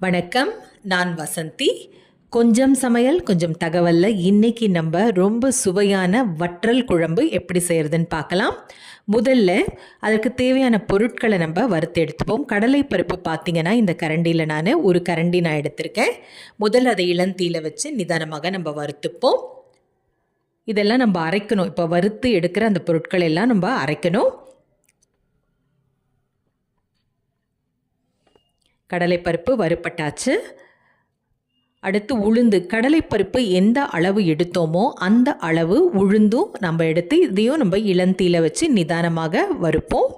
வணக்கம், நான் வசந்தி. கொஞ்சம் சமையல் கொஞ்சம் தகவல்ல இன்னைக்கு நம்ம ரொம்ப சுவையான வற்றல் குழம்பு எப்படி செய்கிறதுன்னு பார்க்கலாம். முதல்ல அதற்கு தேவையான பொருட்களை நம்ம வறுத்து எடுத்துப்போம். கடலை பருப்பு பார்த்திங்கன்னா இந்த கரண்டியில் நான் ஒரு கரண்டி நான் எடுத்திருக்கேன். முதல்ல அதை இளந்தீயில் வச்சு நிதானமாக நம்ம வறுத்துப்போம். இதெல்லாம் நம்ம அரைக்கணும். இப்போ வறுத்து எடுக்கிற அந்த பொருட்கள் எல்லாம் நம்ம அரைக்கணும். கடலைப்பருப்பு வறுப்பட்டாச்சு. அடுத்து உளுந்து. கடலைப்பருப்பு எந்த அளவு எடுத்தோமோ அந்த அளவு உளுந்தும் நம்ம எடுத்து இதையும் நம்ம இளந்தீயில் வச்சு நிதானமாக வறுப்போம்.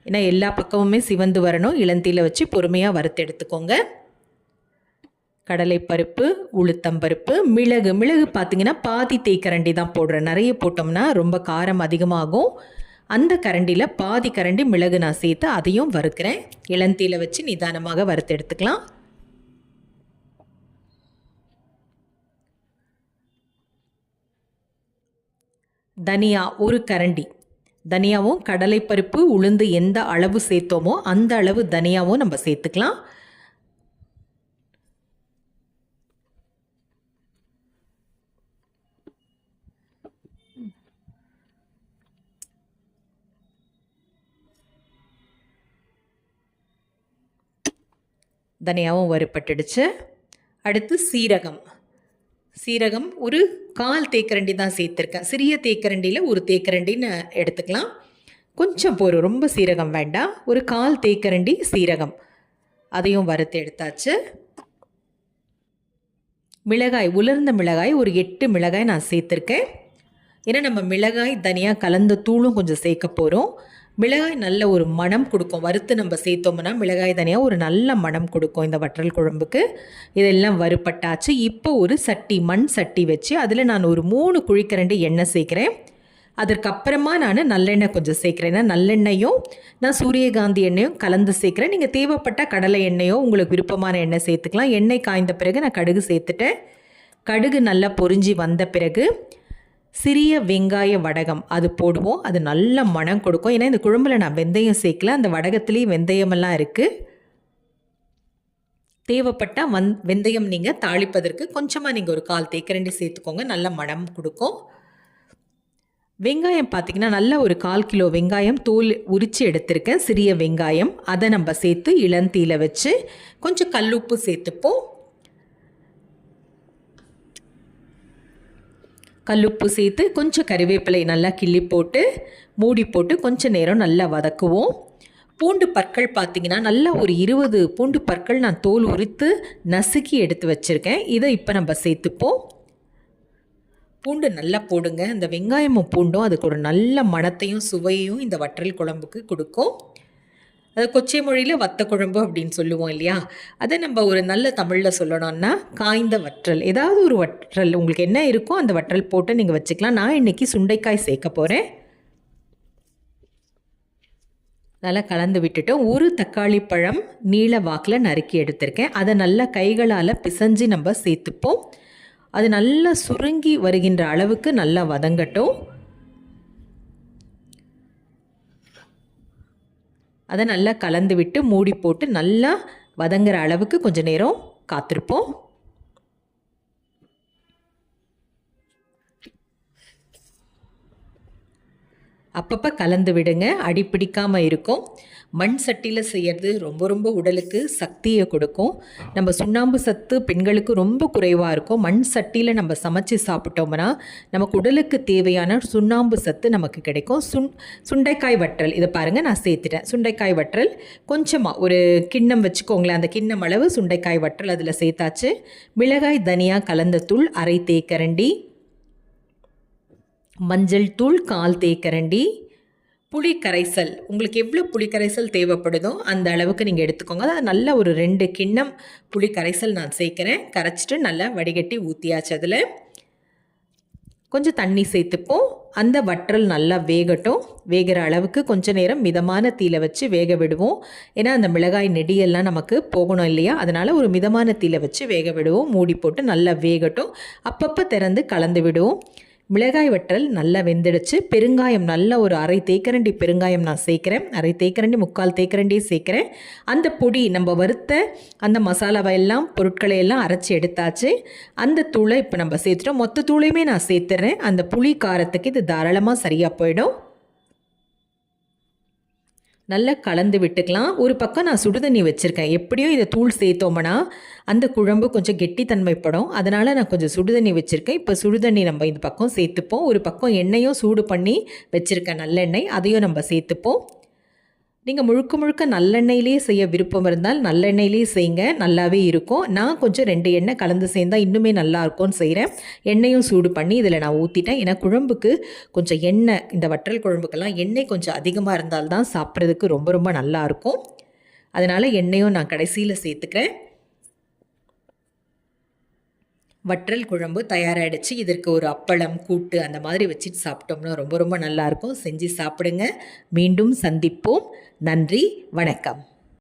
ஏன்னா எல்லா பக்கமுமே சிவந்து வரணும். இளந்தீயில் வச்சு பொறுமையாக வறுத்து எடுத்துக்கோங்க. கடலைப்பருப்பு, உளுத்தம்பருப்பு, மிளகு பார்த்திங்கன்னா பாதி தேக்கரண்டி தான் போடுறேன். நிறைய போட்டோம்னா ரொம்ப காரம் அதிகமாகும். அந்த கரண்டியில் பாதி கரண்டி மிளகு நான் சேர்த்து அதையும் வறுக்கிறேன். இளந்தீயில் வச்சு நிதானமாக வறுத்து எடுத்துக்கலாம். தனியா ஒரு கரண்டி. தனியாவும் கடலைப்பருப்பு உளுந்து எந்த அளவு சேர்த்தோமோ அந்த அளவு தனியாவும் நம்ம சேர்த்துக்கலாம். தனியாகவும் வறுப்பட்டுடுச்சு. அடுத்து சீரகம் ஒரு 1/4 தேக்கரண்டி தான் சேர்த்துருக்கேன். சிறிய தேக்கரண்டியில் ஒரு தேக்கரண்டின்னு எடுத்துக்கலாம். கொஞ்சம் போரும், ரொம்ப சீரகம் வேண்டாம். ஒரு 1/4 தேக்கரண்டி சீரகம் அதையும் வறுத்து எடுத்தாச்சு. மிளகாய், உலர்ந்த மிளகாய் ஒரு 8 மிளகாய் நான் சேர்த்துருக்கேன். ஏன்னா நம்ம மிளகாய் தனியாக கலந்த தூளும் கொஞ்சம் சேர்க்க போகிறோம். மிளகாய் நல்ல ஒரு மணம் கொடுக்கும். வறுத்து நம்ம சேர்த்தோம்னா மிளகாய் தனியாக ஒரு நல்ல மணம் கொடுக்கும் இந்த வற்றல் குழம்புக்கு. இதெல்லாம் வறுப்பட்டாச்சு. இப்போ ஒரு சட்டி, மண் சட்டி வச்சு அதில் நான் ஒரு 3 குழிக்கரண்டி எண்ணெய் சேர்க்குறேன். அதற்கப்புறமா நான் நல்லெண்ணெய் கொஞ்சம் சேர்க்குறேன். ஏன்னா நல்லெண்ணெயும் நான் சூரியகாந்தி எண்ணெயும் கலந்து சேர்க்குறேன். நீங்கள் தேவைப்பட்ட கடலை எண்ணெயோ உங்களுக்கு விருப்பமான எண்ணெய் சேர்த்துக்கலாம். எண்ணெய் காய்ந்த பிறகு நான் கடுகு சேர்த்துட்டேன். கடுகு நல்லா பொரிஞ்சு வந்த பிறகு சிறிய வெங்காய வடகம் அது போடுவோம். அது நல்ல மணம் கொடுக்கும். ஏன்னா இந்த குழம்புல நான் வெந்தயம் சேர்க்கல. அந்த வடகத்துலேயும் வெந்தயமெல்லாம் இருக்குது. தேவைப்பட்டால் வெந்தயம் நீங்கள் தாளிப்பதற்கு கொஞ்சமாக நீங்கள் ஒரு 1/4 தேக்கரண்டி சேர்த்துக்கோங்க. நல்ல மணம் கொடுக்கும். வெங்காயம் பார்த்திங்கன்னா நல்ல ஒரு 1/4 கிலோ வெங்காயம் தோல் உரித்து எடுத்திருக்கேன். சிறிய வெங்காயம் அதை நம்ம சேர்த்து இளந்தீயில் வச்சு கொஞ்சம் கல்லுப்பு சேர்த்துப்போம். கல்லுப்பு சேர்த்து கொஞ்சம் கறிவேப்பிலை நல்லா கிள்ளி போட்டு மூடி போட்டு கொஞ்சம் நேரம் நல்லா வதக்குவோம். பூண்டு பற்கள் பார்த்திங்கன்னா நல்லா ஒரு 20 பூண்டு பற்கள் நான் தோல் உரித்து நசுக்கி எடுத்து வச்சுருக்கேன். இதை இப்போ நம்ம சேர்த்துப்போம். பூண்டு நல்லா போடுங்க. இந்த வெங்காயமும் பூண்டும் அதுக்கு ஒரு நல்ல மணத்தையும் சுவையையும் இந்த வற்றல் குழம்புக்கு கொடுக்கும். அது கொச்சை மொழியில் வத்த குழம்பு அப்படின்னு சொல்லுவோம் இல்லையா? அதை நம்ம ஒரு நல்ல தமிழில் சொல்லணும்னா காய்ந்த வற்றல். ஏதாவது ஒரு வற்றல் உங்களுக்கு என்ன இருக்கோ அந்த வற்றல் போட்டு நீங்கள் வச்சுக்கலாம். நான் இன்றைக்கி சுண்டைக்காய் சேர்க்க போகிறேன். நல்லா கலந்து விட்டுட்டோம். ஒரு தக்காளி பழம் நீல வாக்கில் நறுக்கி எடுத்திருக்கேன். அதை நல்லா கைகளால் பிசைஞ்சு நம்ம சேர்த்துப்போம். அது நல்லா சுருங்கி வருகின்ற அளவுக்கு நல்லா வதங்கட்டும். அதை நல்லா கலந்து விட்டு மூடி போட்டு நல்லா வதங்குற அளவுக்கு கொஞ்சம் நேரம் காத்திருப்போம். அப்பப்போ கலந்து விடுங்க, அடி பிடிக்காமல் இருக்கும். மண் சட்டியில் செய்கிறது ரொம்ப ரொம்ப உடலுக்கு சக்தியை கொடுக்கும். நம்ம சுண்ணாம்பு சத்து பெண்களுக்கு ரொம்ப குறைவாக இருக்கும். மண் சட்டியில் நம்ம சமைச்சு சாப்பிட்டோம்னா நமக்கு உடலுக்கு தேவையான சுண்ணாம்பு சத்து நமக்கு கிடைக்கும். சுண்டைக்காய் வற்றல் இதை பாருங்கள் நான் சேர்த்துட்டேன். சுண்டைக்காய் வற்றல் கொஞ்சமாக ஒரு கிண்ணம் வச்சுக்கோங்களேன். அந்த கிண்ணம் அளவு சுண்டைக்காய் வற்றல் அதில் சேர்த்தாச்சு. மிளகாய் தனியா கலந்த தூள் 1/2 தேக்கரண்டி, மஞ்சள் தூள் 1/4 தேக்கரண்டி, புளி கரைசல் உங்களுக்கு எவ்வளோ புளி கரைசல் தேவைப்படுதோ அந்த அளவுக்கு நீங்கள் எடுத்துக்கோங்க. அதாவது நல்ல ஒரு 2 கிண்ணம் புளி கரைசல் நான் சேர்க்குறேன். கரைச்சிட்டு நல்லா வடிகட்டி ஊற்றியாச்சு. அதில் கொஞ்சம் தண்ணி சேர்த்துப்போம். அந்த வற்றல் நல்லா வேகட்டும். வேகிற அளவுக்கு கொஞ்சம் நேரம் மிதமான தீயில வச்சு வேக விடுவோம். ஏன்னா அந்த மிளகாய் நெடியெல்லாம் நமக்கு போகணும் இல்லையா? அதனால் ஒரு மிதமான தீயில வச்சு வேக விடுவோம். மூடி போட்டு நல்லா வேகட்டும். அப்பப்போ திறந்து கலந்து விடுவோம். மிளகாய் வற்றல் நல்லா வெந்துடுச்சு. பெருங்காயம் நல்ல ஒரு 1/2 தேக்கரண்டி பெருங்காயம் நான் சேர்க்குறேன். 1/2 தேக்கரண்டி 3/4 தேக்கரண்டி சேர்க்குறேன். அந்த பொடி நம்ம வறுத்த அந்த மசாலாவை எல்லாம் பொருட்களை எல்லாம் அரைச்சி எடுத்தாச்சு. அந்த தூளை இப்போ நம்ம சேர்த்துட்டோம். மொத்த தூளையுமே நான் சேர்த்துறேன். அந்த புளி காரத்துக்கு இது தாராளமாக சரியாக போயிடும். நல்லா கலந்து விட்டுக்கலாம். ஒரு பக்கம் நான் சுடுதண்ணி வச்சுருக்கேன். எப்படியும் இதை தூள் சேர்த்தோம்னா அந்த குழம்பு கொஞ்சம் கெட்டித்தன்மைப்படும். அதனால் நான் கொஞ்சம் சுடுதண்ணி வச்சுருக்கேன். இப்போ சுடுதண்ணி நம்ம இந்த பக்கம் சேர்த்துப்போம். ஒரு பக்கம் எண்ணெயும் சூடு பண்ணி வச்சுருக்கேன், நல்லெண்ணெய், அதையும் நம்ம சேர்த்துப்போம். நீங்கள் முழுக்க முழுக்க நல்லெண்ணெயிலே செய்ய விருப்பம் இருந்தால் நல்லெண்ணெயிலே செய்யுங்க, நல்லாவே இருக்கும். நான் கொஞ்சம் 2 எண்ணெய் கலந்து சேர்ந்தால் இன்னுமே நல்லாயிருக்கும்னு செய்கிறேன். எண்ணெயும் சூடு பண்ணி இதில் நான் ஊற்றிட்டேன். ஏன்னா குழம்புக்கு கொஞ்சம் எண்ணெய், இந்த வற்றல் குழம்புக்கெல்லாம் எண்ணெய் கொஞ்சம் அதிகமாக இருந்தால்தான் சாப்பிட்றதுக்கு ரொம்ப ரொம்ப நல்லாயிருக்கும். அதனால் எண்ணெயும் நான் கடைசியில் சேர்த்துக்கிறேன். வற்றல் குழம்பு தயாராகிடுச்சு. இதற்கு ஒரு அப்பளம், கூட்டு அந்த மாதிரி வச்சுட்டு சாப்பிட்டோம்னா ரொம்ப ரொம்ப நல்லாயிருக்கும். செஞ்சு சாப்பிடுங்க. மீண்டும் சந்திப்போம். நன்றி, வணக்கம்.